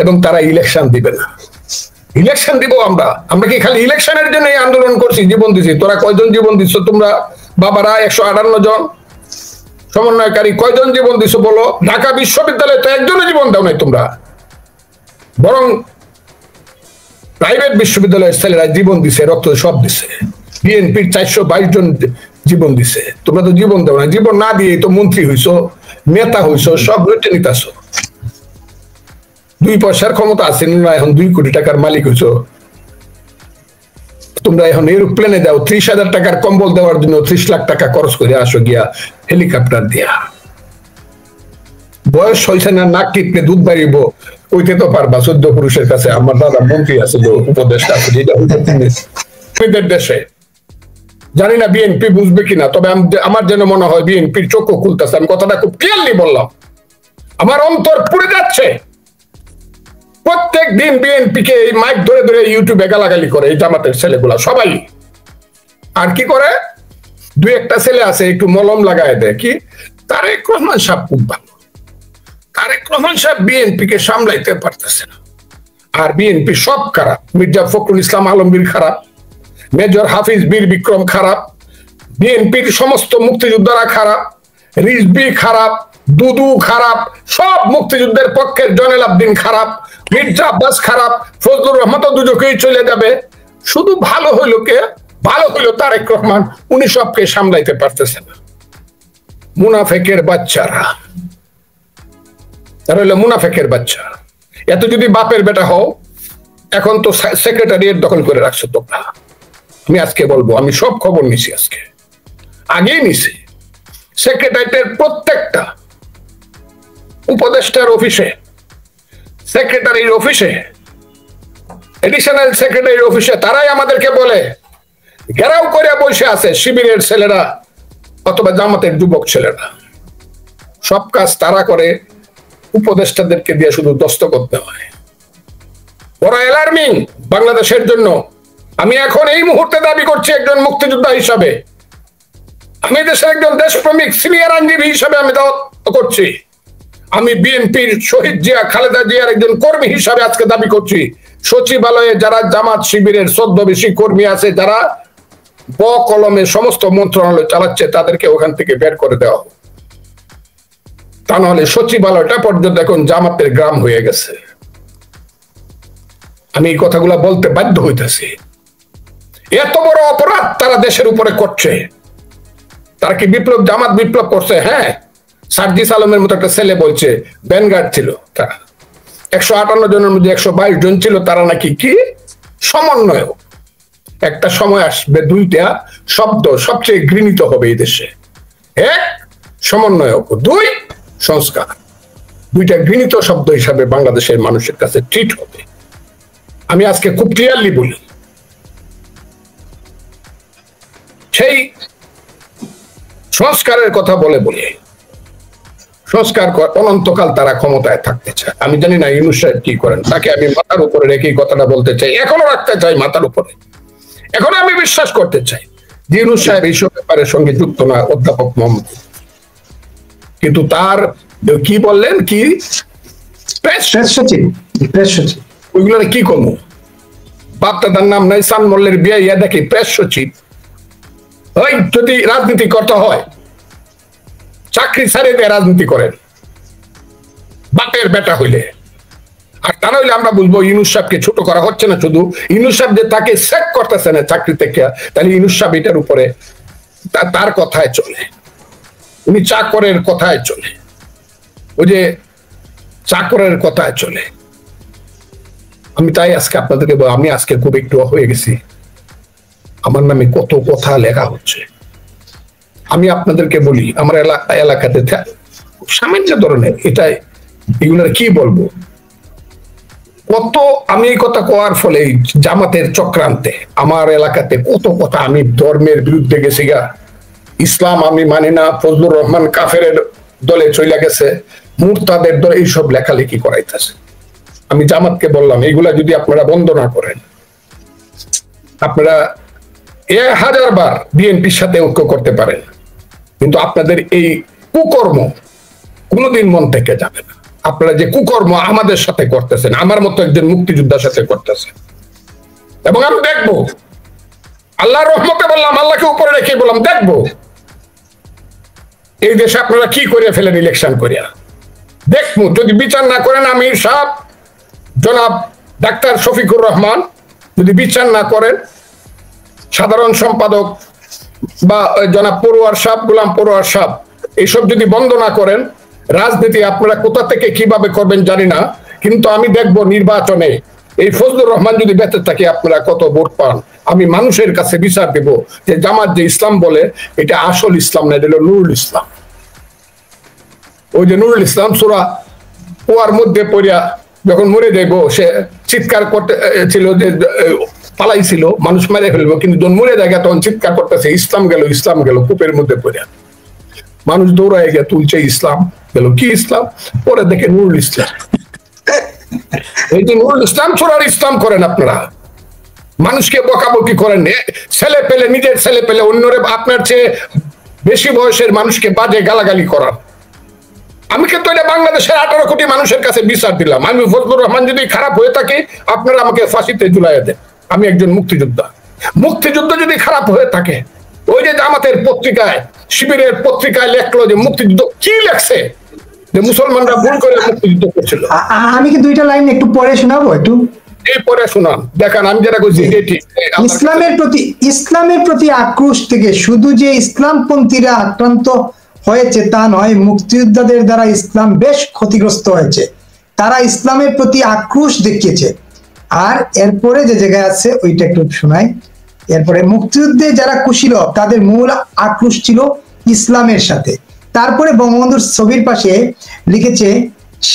এবং তারা ইলেকশন দিবে না। ইলেকশন দিব আমরা? আমরা কি খালি ইলেকশনের জন্য এই আন্দোলন করছি, জীবন দিছি? তোরা কয়জন জীবন দিচ্ছ? তোমরা বাবারা 158 জন সমন্বয়কারী কয়জন জীবন দিচ্ছ বলো? ঢাকা বিশ্ববিদ্যালয়ে তো একজনের জীবন দাও নাই তোমরা, বরং প্রাইভেট বিশ্ববিদ্যালয়ের ছেলেরা জীবন দিছে, রক্ত সব দিছে। বিএনপির 422 জন জীবন দিছে, তোমরা তো জীবন দাও না। জীবন না দিয়ে তো মন্ত্রী হইছো, নেতা হইছো, সব লুটে নিতেছো। 2 পয়সার ক্ষমতা আছে না, এখন 2 কোটি টাকার মালিক হইছো তোমরা। এখন এরোপ্লেনে দাও 30,000 টাকার কম্বল দেওয়ার জন্য 30 লাখ টাকা খরচ করে আসো গিয়া হেলিকপ্টার দিয়া। বয়স হয়েছে না, নাক টিপলে দুধ বাড়িব, কইতে তো পারবা 14 পুরুষের কাছে। আমার দাদা মন্ত্রী আছে, উপদেষ্টা আছে, দেশে জানি না বিএনপি বুঝবে কিনা, তবে আমার যেন মনে হয় বিএনপির চোখও খুলতেছে। আমি কথাটা খুব ক্লিয়ারলি বললাম, আমার অন্তর পুড়ে যাচ্ছে। প্রত্যেক দিন বিএনপি কে এই মাইক ধরে ধরে ইউটিউবে গালাগালি করে এই জামাতের ছেলেগুলা সবাই। আর কি করে? 2-1টা ছেলে আছে একটু মলম লাগায় দেয়। কি? তারেক রহমান সাহেব খুব ভালো, তারেক রহমান সাহেব বিএনপি কে সামলাইতে পারতেছে না। আর বিএনপি সব খারাপ, মির্জা ফখরুল ইসলাম আলমগীর খারাপ, মেজর হাফিজ বীর বিক্রম খারাপ, বিএনপির সমস্ত মুক্তিযোদ্ধারা খারাপ, রিজভী খারাপ, দুদু খারাপ, সব মুক্তিযুদ্ধের পক্ষের জয়নাল আবদিন খারাপ, মির্জা আব্বাস খারাপ, ফজলুর রহমান তো দুজকেই চলে যাবে। শুধু ভালো হইল কে? ভালো হইল তারেক রহমান, উনি সবকে সামলাইতে পারতেছে না। মুনাফেকের বাচ্চারা, তারা হইলো মুনাফেকের বাচ্চা। এত যদি বাপের বেটা হও, এখন তো সেক্রেটারিয়েট দখল করে রাখছো তোমরা। আমি আজকে বলবো, আমি সব খবর নিছি, আজকে আগেই নিছি। সেক্রেটারিয়েটের প্রত্যেকটা উপদেষ্টার অফিসে, সেক্রেটারির অফিসে, এডিশনাল সেক্রেটারির অফিসে তারাই আমাদেরকে বলে ঘেরাও করে বসে আছে শিবিরের ছেলেরা অথবা জামাতের যুবক ছেলেরা। সব কাজ তারা করে, উপদেষ্টাদেরকে দিয়ে শুধু দস্তখত দেওয়া হয়। বড় অ্যালার্মিং বাংলাদেশের জন্য। আমি এখন এই মুহূর্তে দাবি করছি একজন মুক্তিযোদ্ধা হিসাবে, আমি দেশের একজন দেশপ্রেমিক সিনিয়র আইনজীবী হিসাবে আমি দাওয়াত করছি। আমি বিএনপির শহীদ জিয়া খালেদা জিয়ার একজন কর্মী হিসাবে আজকে দাবি করছি, সচিবালয়ে যারা জামাত শিবিরের ছদ্মবেশী কর্মী আছে, যারা কলমে সমস্ত মন্ত্রণালয় চালাচ্ছে, তাদেরকে ওখান থেকে বের করে দেওয়া হোক। তা নাহলে সচিবালয়টা পর্যন্ত এখন জামাতের গ্রাম হয়ে গেছে। আমি এই কথাগুলা বলতে বাধ্য হইতেছি। এত বড় অপরাধ তারা দেশের উপরে করছে। তারা কি বিপ্লব, জামাত বিপ্লব করছে? হ্যাঁ, সার্জিস আলমের মতো একটা ছেলে বলছে ভ্যানগার্ড ছিল তারা। 158 জনের মধ্যে 122 জন ছিল তারা নাকি কি সমন্বয়ক। একটা সময় আসবে 2টা শব্দ সবচেয়ে ঘৃণিত হবে এই দেশে, 1 সমন্বয়ক, 2 সংস্কার। 2টা ঘৃণিত শব্দ হিসাবে বাংলাদেশের মানুষের কাছে ট্রিট হবে। আমি আজকে খুব ক্লিয়ারলি বলি, সেই সংস্কারের কথা বলে বলে সংস্কার অনন্তকাল তারা ক্ষমতায় থাকতে চায়। আমি জানি না ইউনূস সাহেব কি করেন, তাকে আমি মাথার উপরে রেখে কথাটা বলতে চাই, এখনো রাখতে চাই মাথার উপরে। এখন আমি বিশ্বাস করতে চাই যে ইউনূস সাহেব এইসব ব্যাপারের সঙ্গে যুক্ত না, অধ্যাপক মোহাম্মদ। কিন্তু তার কি বললেন, কি প্রেস সচিব, ওইগুলোর কি করবো? বাপদাদার নাম নাই, সান মোল্লের বিয়ে ইয়া দেখি প্রেস সচিব। ওই যদি রাজনীতি করতে হয় চাকরি ছাড়ে দিয়ে রাজনীতি করেন, বাপের বেটা হইলে। আর তা নইলে আমরা বলবো ইউনূস সাহেবকে ছোট করা হচ্ছে না। শুধু ইউনূস সাহেব যে তাকে সেট করতেছে না চাকরি থেকে, তাহলে ইউনূস সাহেব এটার উপরে তার কথায় চলে, উনি চাকরের কথায় চলে, ওই যে চাকরের কথায় চলে। আমি তাই আজকে আপনাদেরকে, আমি আজকে খুব একটু হয়ে গেছি, আমার নামে কত কথা লেখা হচ্ছে। আমি আপনাদেরকে বলি, আমার এলাকাতে সামান্য ধরনের এটাই, এগুলোর কি বলবো, কত আমি এই কথা কোয়ার ফলে জামাতের চক্রান্তে আমার এলাকাতে কত কথা, আমি ধর্মের বিরুদ্ধে গেছি গা, ইসলাম আমি মানি না, ফজলুর রহমান কাফেরের দলে চলে গেছে, মুরতাদের দলে, এইসব লেখালেখি করাইতেছে। আমি জামাতকে বললাম, এইগুলা যদি আপনারা বন্ধ না করেন, আপনারা 1000 বার বিএনপির সাথে ঐক্য করতে পারেন, কিন্তু আপনাদের এই কুকর্ম কোনোদিন মন থেকে যাবে না। আপনারা যে কুকর্ম আমাদের সাথে করতেছেন, আমার মতো একজন মুক্তিযোদ্ধার সাথে করতেছেন। এবং আমি দেখবো, আল্লাহর রহমতে বললাম, আল্লাহকে উপরে রেখে বললাম দেখবো এই দেশে আপনারা কি করে ফেলেন ইলেকশন করিয়া। দেখবো যদি বিচার না করেন, আমির সাহেব জনাব ডাক্তার শফিকুর রহমান যদি বিচার না করেন, সাধারণ সম্পাদক বা জনাব পড়ুয়ার সাহেব, গোলাম পড়ুয়ার সাহেব এইসব যদি বন্ধ না করেন, রাজনীতি আপনারা কোথা থেকে কিভাবে করবেন জানি না, কিন্তু আমি দেখবো নির্বাচনে এই ফজলুর রহমান যদি বেঁচে থাকে আপনারা কত ভোট পান। আমি মানুষের কাছে বিচার দেব যে জামাত যে ইসলাম বলে এটা আসল ইসলাম না, এটা হলো নুরুল ইসলাম। ওই যে নুরুল ইসলাম সূরা কুয়ার মধ্যে পড়িয়া যখন মরে যাইব, সে চিৎকার করতে ছিল যে পালাইছিল, মানুষ মেরে ফেলবো, কিন্তু যখন মরে যায় তখন চিৎকার করতেছে ইসলাম গেল, ইসলাম গেল, কূপের মধ্যে পড়িয়া মানুষ দৌড়ায় গিয়ে তুলছে ইসলাম গেল, কি ইসলাম? পরে দেখে নুরুল ইসলাম। এই যে নুরুল ইসলাম সূরার ইসলাম করেন আপনারা, মানুষকে বকাবকি করেন, ছেলে পেলে, নিজের ছেলে পেলে অন্যরে আপনার চেয়ে বেশি বয়সের মানুষকে বাজে গালাগালি করার। আমি কিন্তু এটা বাংলাদেশের 18 কোটি মানুষের কাছে বিচার দিলাম। আমি ফজলুর রহমান যদি খারাপ হয়ে থাকে আপনারা আমাকে ফাঁসিতে ঝুলাইয়া দেন, আমি একজন মুক্তিযোদ্ধা। মুক্তিযুদ্ধ যদি খারাপ হয়ে থাকে, ওই যে জামাতের পত্রিকায়, শিবিরের পত্রিকায় লেখলো যে মুক্তিযুদ্ধ, কি লেখছে যে মুসলমানরা ভুল করে মুক্তিযুদ্ধ করছিল। আমি কি দুইটা লাইন একটু পরে শোনাবো, একটু এই পরে শোনান, দেখান আমি যেটা কইছি ঠিক। ইসলামের প্রতি আক্রোশ থেকে শুধু যে ইসলামপন্থীরা আক্রান্ত হয়েছে তা নয়, মুক্তিযোদ্ধাদের দ্বারা ইসলাম বেশ ক্ষতিগ্রস্ত হয়েছে। তারা ইসলামের প্রতি আক্রোশ দেখিয়েছে। আর এরপরে যে জায়গায় আছে ওইটা একটু শোনাই। এরপরে মুক্তিযুদ্ধে যারা কুশীলব তাদের মূল আক্রোশ ছিল ইসলামের সাথে। তারপরে বঙ্গবন্ধুর ছবির পাশে লিখেছে,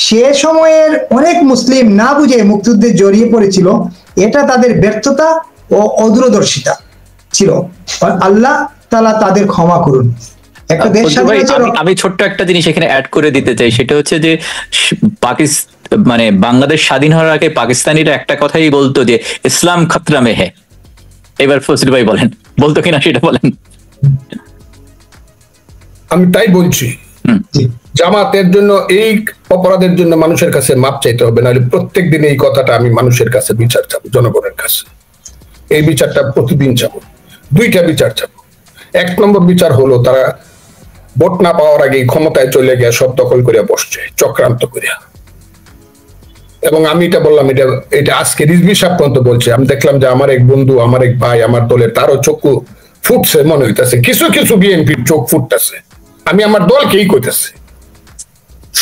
সে সময়ের অনেক মুসলিম না বুঝে মুক্তিযুদ্ধে জড়িয়ে পড়েছিল, এটা তাদের ব্যর্থতা ও অদূরদর্শিতা ছিল। আল্লাহ তাআলা তাদের ক্ষমা করুন। একটা দেশ আমি ছোট্ট একটা জিনিস এখানে অ্যাড করে দিতে চাই, সেটা হচ্ছে যে মানে বাংলাদেশ স্বাধীন হওয়ার আগে পাকিস্তানিরা একটা কথাই বলতো যে ইসলাম খতরা মে হ্যায়। এবার ফজল ভাই বলেন, বলতো কিনা সেটা বলেন। আমি তাই বলছি, জামাতের জন্য এই অপরাধের জন্য মানুষের কাছে মাপ চাইতে হবে, নাহলে প্রত্যেক দিন এই কথাটা আমি মানুষের কাছে বিচার চাবো, জনগণের কাছে এই বিচারটা প্রতিদিন চাবো। দুইটা বিচার চাবো। 1 নম্বর বিচার হলো তারা ভোট না পাওয়ার আগে ক্ষমতায় চলে গিয়ে সব দখল করে বসছে চক্রান্ত করিয়া। এবং আমি এটা বললাম, এটা আজকে রিজভী সাহেব পর্যন্ত বলছে। আমি দেখলাম যে আমার এক বন্ধু, আমার এক ভাই, আমার দলের, তারও চক্ষু ফুটছে মনে হইতেছে, কিছু কিছু বিএনপির চোখ ফুটতেছে। আমি আমার দলকেই কইতেছি,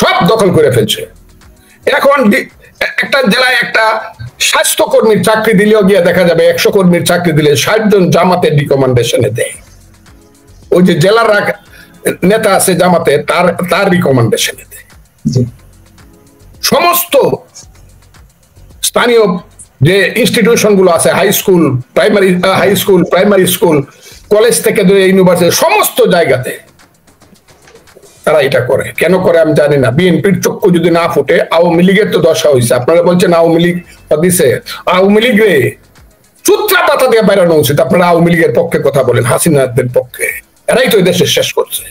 সব দখল করে ফেলছে। এখন একটা জেলায় একটা স্বাস্থ্যকর্মীর চাকরি দিলেও গিয়ে দেখা যাবে 100 কর্মীর চাকরি দিলে 60 জন জামাতের রিকমেন্ডেশনে দেয়। ওই যে জেলার নেতা আছে জামাতে, তার রিকমেন্ডেশনে দেয়। সমস্ত স্থানীয় যে ইনস্টিটিউশন গুলো আছে, high school, primary school, college থেকে ধরে ইউনিভার্সিটি, সমস্ত জায়গাতে তারা এটা করে। কেন করে আমি জানি না। বিএনপির চক্ষু যদি না ফুটে, আওয়ামী লীগের তো দশা হয়েছে। আপনারা বলছেন আওয়ামী লীগ দিছে, আওয়ামী লীগ রে চুত্রা পাতা দিয়ে বেড়ানো উচিত। আপনারা আওয়ামী লীগের পক্ষে কথা বলেন, হাসিনাদের পক্ষে। এরাই তো দেশে শেষ করছে।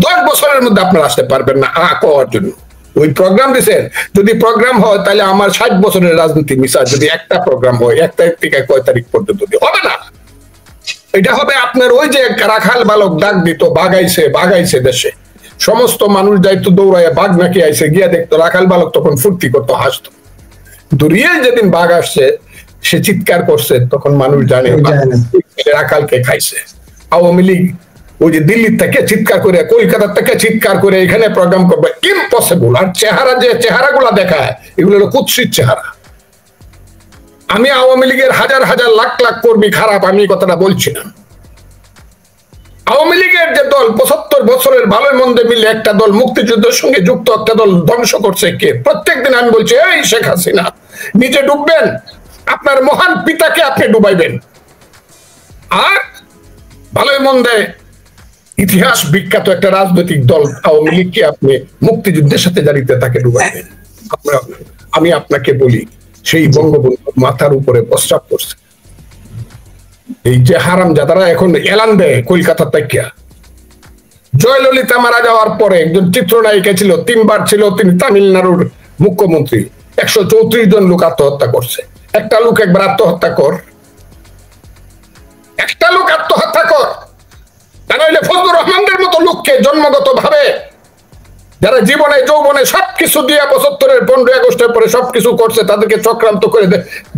10 বছরের মধ্যে আপনারা আসতে পারবেন না করার জন্য। ওই প্রোগ্রাম দিচ্ছেন, যদি প্রোগ্রাম হয় তাহলে আমার 60 বছরের রাজনীতি মিশা। যদি একটা প্রোগ্রাম হয় 1 তারিখ থেকে কয় তারিখ পর্যন্ত হবে না। এটা হবে আপনার ওই যে রাখাল বালক ডাক দিত, বাগাইছে দেশে, সমস্ত মানুষ যাইতো দৌড়ায়, বাঘ নাকি আইছে, গিয়া দেখতো রাখাল বালক, তখন ফুর্তি করতো, হাসতো। কিন্তু রিয়েল যেদিন বাঘ আসছে, সে চিৎকার করছে, তখন মানুষ জানে রাখালকে খাইছে। আওয়ামী লীগ ওই যে দিল্লি থেকে চিৎকার করে, কলকাতা থেকে চিৎকার করে এখানে প্রোগ্রাম করবে, ইম্পসিবল। আর চেহারাগুলা দেখায়, এগুলো হলো কুৎসিত চেহারা। আমি আওয়ামী লীগের হাজার হাজার লাখ লাখ কর্মী খারাপ, আমি এই কথাটা বলছি না। আওয়ামী লীগের যে দল 75 বছরের ভালো মন্দে মিলে একটা দল, মুক্তিযুদ্ধের সঙ্গে যুক্ত একটা দল ধ্বংস করছে কে? প্রত্যেকদিন আমি বলছি, এই শেখ হাসিনা নিজে ডুববেন, আপনার মহান পিতাকে আপনি ডুবাইবেন, আর ভালো মন্দে ইতিহাস বিখ্যাত একটা রাজনৈতিক দল আওয়ামী লীগকে আপনি মুক্তিযুদ্ধের সাথে জড়িত তাকে ডুবাইবেন। আমি আপনাকে বলি, সেই বঙ্গবন্ধু মাথার উপরে প্রস্রাব করছে। এই যে হারাম যাদারা এখন এলান দেয় কলকাতা থেকে, জয়ললিতা মারা যাওয়ার পরে একজন চিত্রনায়িকা ছিল, 3 বার ছিল, তিনি তামিলনাড়ুর মুখ্যমন্ত্রী। 134 জন লোক আত্মহত্যা করছে। একটা লোক একবার আত্মহত্যা কর, একটা লোক আত্মহত্যা কর। তা নইলে ফজলুর রহমানদের মতো লোককে জন্মগত ভাবে যারা জীবনে যৌবনে সবকিছু দিয়ে 75-এর 15 আগস্টের পরে সবকিছু করছে, তাদেরকে চক্রান্ত করে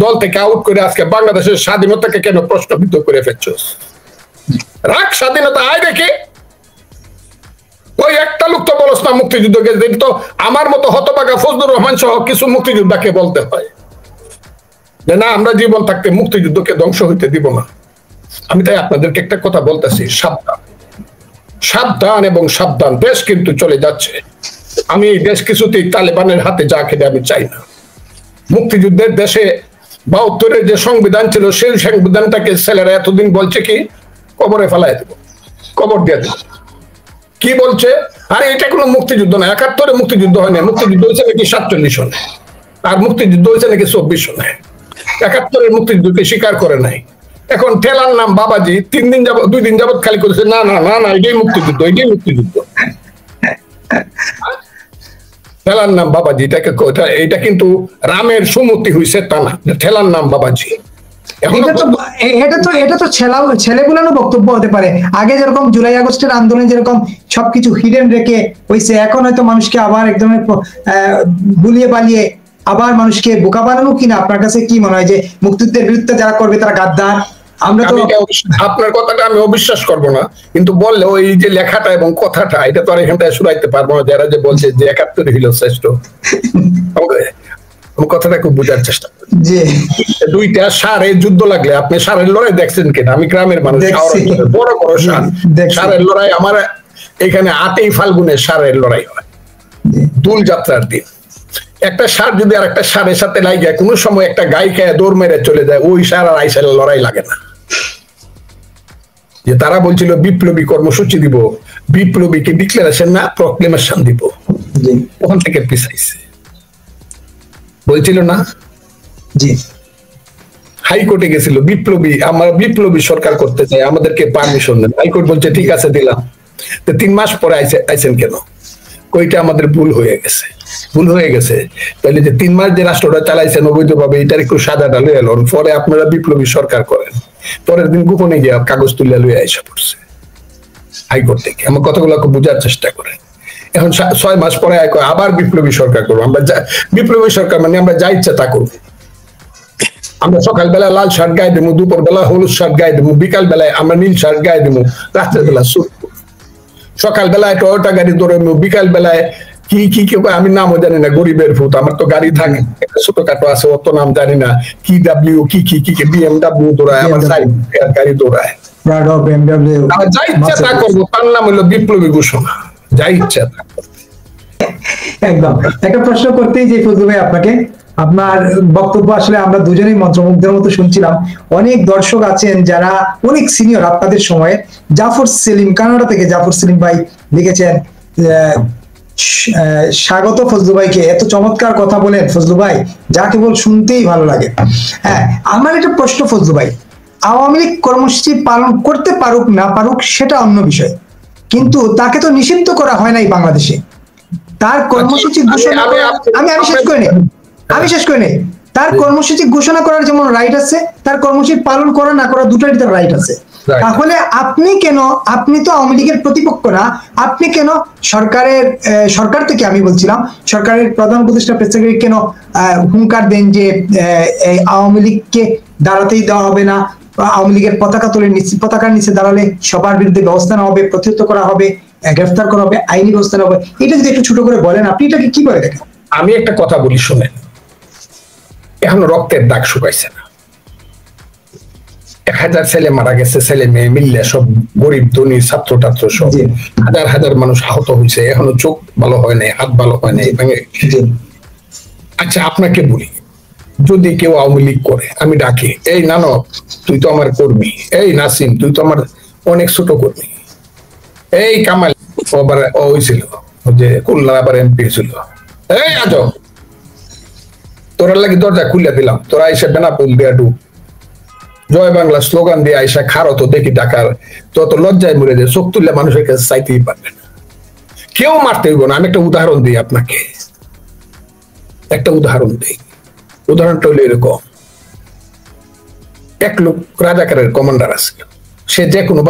দল থেকে আউট করে আজকে বাংলাদেশের স্বাধীনতাকে কেন প্রশ্নবিদ্ধ করে ফেলছ? রাখ স্বাধীনতা, আয় দেখি। ওই একটা লোক তো বলস না মুক্তিযুদ্ধকে, তো আমার মতো হতভাগা ফজলুর রহমান সহ কিছু মুক্তিযোদ্ধাকে বলতে হয় যে না, আমরা জীবন থাকতে মুক্তিযুদ্ধকে ধ্বংস হইতে দিব না। আমি তাই আপনাদেরকে একটা কথা বলতেছি, সাবধান, সাবধান এবং সাবধান। দেশ কিন্তু চলে যাচ্ছে। আমি এই দেশ কিছুতেই তালেবানের হাতে যা খেতে আমি চাই না। মুক্তিযুদ্ধের দেশে 72-এর যে সংবিধান ছিল, সেই সংবিধানটাকে ছেলেরা এতদিন বলছে কি কবরে ফেলাই দেব, কবর দিয়ে দেব। কি বলছে? আরে এটা কোনো মুক্তিযুদ্ধ না। 71-এ মুক্তিযুদ্ধ হয় না, মুক্তিযুদ্ধ হয়েছে নাকি 47 সনে, আর মুক্তিযুদ্ধ হয়েছে নাকি 24 সনে। 71-এর মুক্তিযুদ্ধকে স্বীকার করে নাই। এখন ঠেলার নাম বাবাজি 2 দিন যাবত খালি করেছে না না না না, এটাই মুক্তিযুদ্ধ, এটাই মুক্তিযুদ্ধ। ঠেলার নাম বাবাজি, এটা কিন্তু রামের সুমতি হইছে তা না, ঠেলার নাম বাবাজি। এটা তো ছেলেগুলানো বক্তব্য হতে পারে। আগে যেরকম জুলাই আগস্টের আন্দোলন যেরকম সবকিছু হিডেন রেখে হয়েছে, এখন হয়তো মানুষকে আবার একদম বুলিয়ে পালিয়ে আবার মানুষকে বোকা বানানো কিনা? আপনার কাছে কি মনে হয় যে মুক্তিযুদ্ধের বিরুদ্ধে যারা করবে তারা গাদ্দার? আমরা তো আপনার কথাটা আমি অবিশ্বাস করবো না, কিন্তু বললে ওই যে লেখাটা এবং কথাটা এটা তো আর এখান থেকে শুনাইতে পারবো না। যারা যে বলছে যে 71 হইল শ্রেষ্ঠ, কথাটা খুব বোঝার চেষ্টা করি। দুইটা ষাঁড়ে যুদ্ধ লাগলে, আপনি ষাঁড়ের লড়াই দেখছেন কিনা? আমি গ্রামের মানুষ, বড় বড় ষাঁড়ের লড়াই আমার এখানে 8ই ফাল্গুনে ষাঁড়ের লড়াই হয়, দোল যাত্রার দিন। একটা ষাঁড় যদি আর একটা ষাঁড়ের সাথে লাগে, কোনো সময় একটা গাই খেয়ে দৌড় মেরে চলে যায়, ওই ষাঁড় আর আইসার লড়াই লাগে না। যে তারা বলছিল বিপ্লবী কর্মসূচি দিব, বিপ্লবীকে ডিক্লারেশন না প্রক্লেমেশন দিব, ওখান থেকে পিছাইছে। বলছিল না, জি হাইকোর্টে গেছিল বিপ্লবী, আমরা বিপ্লবী সরকার করতে চাই, আমাদেরকে পারমিশন দেন। হাইকোর্ট বলছে ঠিক আছে দিলাম। তো 3 মাস পরে আইছেন কেন? ওইটা আমাদের ভুল হয়ে গেছে, ভুল হয়ে গেছে। তাহলে যে 3 মাস যে রাষ্ট্রটা চালাইছেন অবৈধভাবে, এটার একটু সাজাটা লয়ে এলেন, পরে আপনারা বিপ্লবী সরকার করেন, পরের দিন গোপনে গিয়ে কাগজ তুলে লয়ে আইসা পড়ছে হাইকোর্ট থেকে। আমার কথাগুলো বোঝার চেষ্টা করেন। এখন 6 মাস পরে আবার বিপ্লবী সরকার করবো। আমরা বিপ্লবী সরকার মানে আমরা যা ইচ্ছা তা করবো। আমরা সকালবেলা লাল শার্ট গায়ে দেবো, দুপুর বেলা হলুদ শার্ট গায়ে দেবো, বিকাল বেলায় আমরা নীল শার্ট গায়ে দেবো, রাত্রের বেলা স্যুট। সকালবেলায় টয়োটা গাড়ি দৌড়াবো, বিকাল বেলায় কি কি কি আমি নামও জানি না, গরিবের ভূত। আমার তো গাড়ি থাকে ছোটখাটো আছে, অত নাম জানি না, কি ডাব্লিউ কি কি কি বিএমডাব্লিউ দৌড়ায়, আমার গাড়ি দৌড়ায়, যা ইচ্ছা তা করবো। তার নাম হলো বিপ্লবী ঘোষণা, যা ইচ্ছা তা। একদম। একটা প্রশ্ন করতেই যে ফজলু ভাই আপনাকে, আপনার বক্তব্য আসলে আমরা দুজনেই মন্ত্রমুগ্ধের মতো শুনছিলাম। অনেক দর্শক আছেন যারা অনেক সিনিয়র আপনাদের সময়ে। জাফর সেলিম, কানাডা থেকে জাফর সেলিম ভাই লিখেছেন, স্বাগত ফজলু ভাইকে, এত চমৎকার কথা বলেন ফজলু ভাই, যা কেবল শুনতেই ভালো লাগে। হ্যাঁ, আমার একটা প্রশ্ন ফজলু ভাই, আওয়ামী লীগ কর্মসূচি পালন করতে পারুক না পারুক সেটা অন্য বিষয়, কিন্তু তাকে তো নিষিদ্ধ করা হয় নাই বাংলাদেশে। তার কর্মসূচি ঘোষণা, আমি শেষ করে নেই। তার কর্মসূচি ঘোষণা করার যেমন রাইট আছে, তার কর্মসূচি পালন করা না করা দুটারই তার রাইট আছে। তাহলে আপনি কেন, আপনি তো আওয়ামী লীগের প্রতিপক্ষ না, আপনি কেন সরকার থেকে, আমি বলছিলাম সরকারের প্রধান উপদেষ্টা প্রেসিডেন্ট কেন হুঙ্কার দেন যে আওয়ামী লীগকে দাঁড়াতেই দেওয়া হবে না, আওয়ামী লীগের পতাকার নিচে দাঁড়ালে সবার বিরুদ্ধে ব্যবস্থা নেওয়া হবে, প্রতিহত করা হবে, গ্রেফতার করা হবে, আইনি ব্যবস্থা নেওয়া হবে? এটা যদি একটু ছোট করে বলেন, আপনি এটাকে কি বলে দেখেন? আমি একটা কথা বলি শুনেন, এখন রক্তের দাগ শুকাইছে না। 1000 ছেলে মারা গেছে, ছেলে মেয়ে মিললে, সব গরিব ধনী ছাত্র টাত্র সব, হাজার হাজার মানুষ আহত হয়েছে, এখনো চোখ ভালো হয় নাই, হাত ভালো হয় নাই। আচ্ছা আপনাকে বলি, যদি কেউ আওয়ামী লীগ করে, আমি ডাকি, এই নানো তুই তো আমার কর্মী, এই নাসিম তুই তো আমার অনেক ছোট কর্মী, এই কামাল আবার হয়েছিল যে খুলনা আবার এমপি ছিল, এই আজ তোরা লাগি দরজা খুলে দিলাম, তোরা আইসা বেনাপুল দিয়া ডুব, জয় বাংলা স্লোগান দিয়ে আইসা খারো তো দেখি ডাকার, তত লজ্জায় মরে যায়, চোখ তুললে মানুষের কাছে চাইতেই পারবে না। কেউ মারতে হইব না। আমি একটা উদাহরণ দিই আপনাকে, একটা উদাহরণ দিই। উদাহরণটা হলো এরকম, এক লোক রাজাকারের কমান্ডার আছে, সে যে কোনো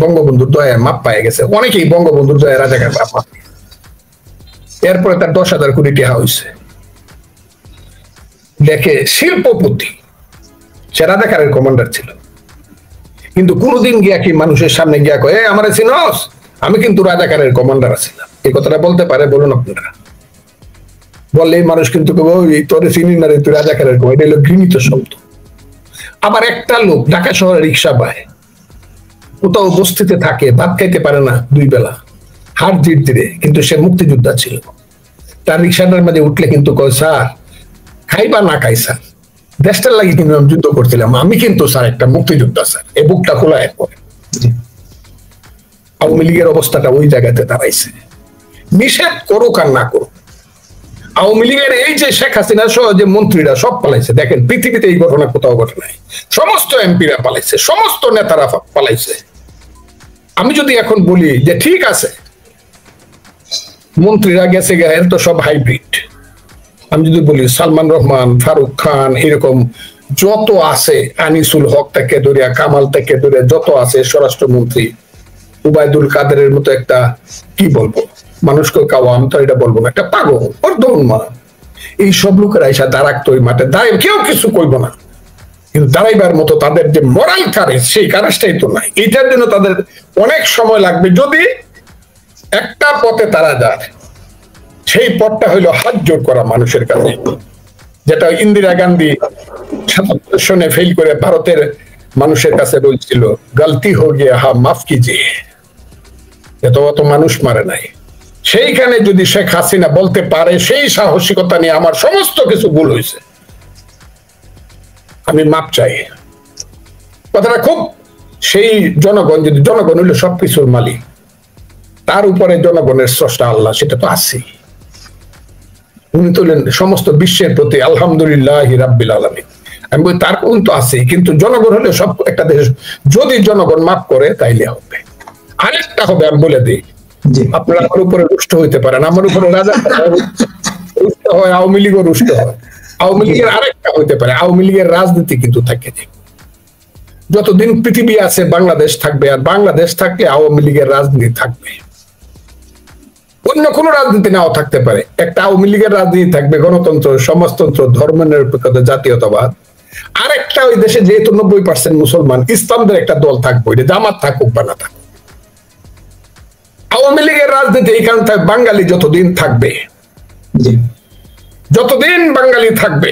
বঙ্গবন্ধুর দয়ায় মাপ পায়ে গেছে, অনেকেই বঙ্গবন্ধুর দয়ায় রাজাকার মাপ। এরপরে তার 10,000 কোটি টাকা হয়েছে, দেখে শিল্পপতি, সে রাজাকারের কমান্ডার ছিল, কিন্তু কোনদিন গিয়া কি মানুষের সামনে গিয়া কয়ে আমার চিনস, আমি কিন্তু রাজাকারের কমান্ডার ছিলাম, এই কথাটা বলতে পারে? বলুন আপনারা। বললে মানুষ কিন্তু তোরে চিনি না রে, তুই রাজাকারের কমান্ডার, এটা হলো ঘৃণিত শব্দ। আবার একটা লোক ঢাকা শহরে রিক্সা পায়, কোথাও বস্তিতে থাকে, ভাত খাইতে পারে না 2 বেলা, হাট জিট দিলে, কিন্তু সে মুক্তিযোদ্ধা ছিল। তার রিক্সাটার মাঝে উঠলে কিন্তু কয়, স্যার খাইবা না খাই স্যার, দেশটার লাগে কিন্তু আমি যুদ্ধ করছিলাম, আমি কিন্তু স্যার একটা মুক্তিযোদ্ধা স্যার, এই বুকটা খোলা এরপরে। আওয়ামী লীগের অবস্থাটা ওই জায়গাতে দাঁড়াইছে। নিষেধ করুক আর না করুক, আওয়ামী লীগের এই যে শেখ হাসিনা সহ যে মন্ত্রীরা সব পালাইছে, দেখেন পৃথিবীতে এই ঘটনা কোথাও ঘটে নাই, সমস্ত এমপিরা পালাইছে, সমস্ত নেতারা পালাইছে। আমি যদি এখন বলি যে ঠিক আছে মন্ত্রীরা গেছে এর তো সব হাইব্রিড, আমি যদি বলি সালমান রহমান, ফারুক খান, এরকম যত আছে, আনিসুল হক থেকে ধরে কামাল থেকে ধরে যত আছে, স্বরাষ্ট্রমন্ত্রী উবায়দুল কাদেরের মতো একটা, কি বলবো, মানুষকে কাওয়া, আমি তো এটা বলবো না, একটা পাগল অর্ধউন্মাদ, এই সব লোকেরা এসে দাঁড়াতো ওই মাঠে, দাঁড়িয়ে কেউ কিছু করবো না, কিন্তু দাঁড়াইবার মতো তাদের যে মোরাল কারেজ, সেই কারেজটাই তো নাই। এটার জন্য তাদের অনেক সময় লাগবে। যদি একটা পথে তারা যায়, সেই পথটা হইলো হাত জোর করা মানুষের কাছে, যেটা ইন্দিরা গান্ধী 77 সনে ফেল করে ভারতের মানুষের কাছে বলছিল, গলতি হো গিয়া হা মাফ কিজিয়ে, এত অত মানুষ মারে নাই। সেইখানে যদি শেখ হাসিনা বলতে পারে সেই সাহসিকতা নিয়ে আমার সমস্ত কিছু ভুল হয়েছে, আমি মাপ চাই, কথাটা খুব, সেই জনগণ, যদি জনগণ হইলো সবকিছুর মালিক, তার উপরে জনগণের স্রষ্টা আল্লাহ, সেটা তো আছে। উনি তোলেন সমস্ত বিশ্বের প্রতি আলহামদুলিল্লাহ রাব্বিল আলামিন, আমি বলি তার কোন তো আছে, কিন্তু জনগণ হলে সব, একটা দেশ যদি জনগণ মাফ করে তাইলে হবে। আরেকটা হবে, আমি বলে দিই, আপনারা আমার উপরে রুষ্ট হইতে পারেন, আমার উপরে রাজা রুষ্ট হয়, আওয়ামী লীগও রুষ্ট হয়, আওয়ামী লীগের আরেকটা হইতে পারে, আওয়ামী লীগের রাজনীতি কিন্তু থাকে, যতদিন পৃথিবী আছে বাংলাদেশ থাকবে, আর বাংলাদেশ থাকলে আওয়ামী লীগের রাজনীতি থাকবে, অন্য কোন রাজনীতি নাও থাকতে পারে, একটা আওয়ামী লীগের রাজনীতি থাকবে, গণতন্ত্র, সমাজতন্ত্র, ধর্মনিরপেক্ষতা, জাতীয়তাবাদ। আরেকটা, ওই দেশে যেহেতু 90% মুসলমান, ইসলামদের একটা দল থাকবে, এটা জামাত থাকুক বা না থাকুক। আওয়ামী লীগের রাজনীতি এই কারণে বাঙালি যতদিন থাকবে, যতদিন বাঙালি থাকবে,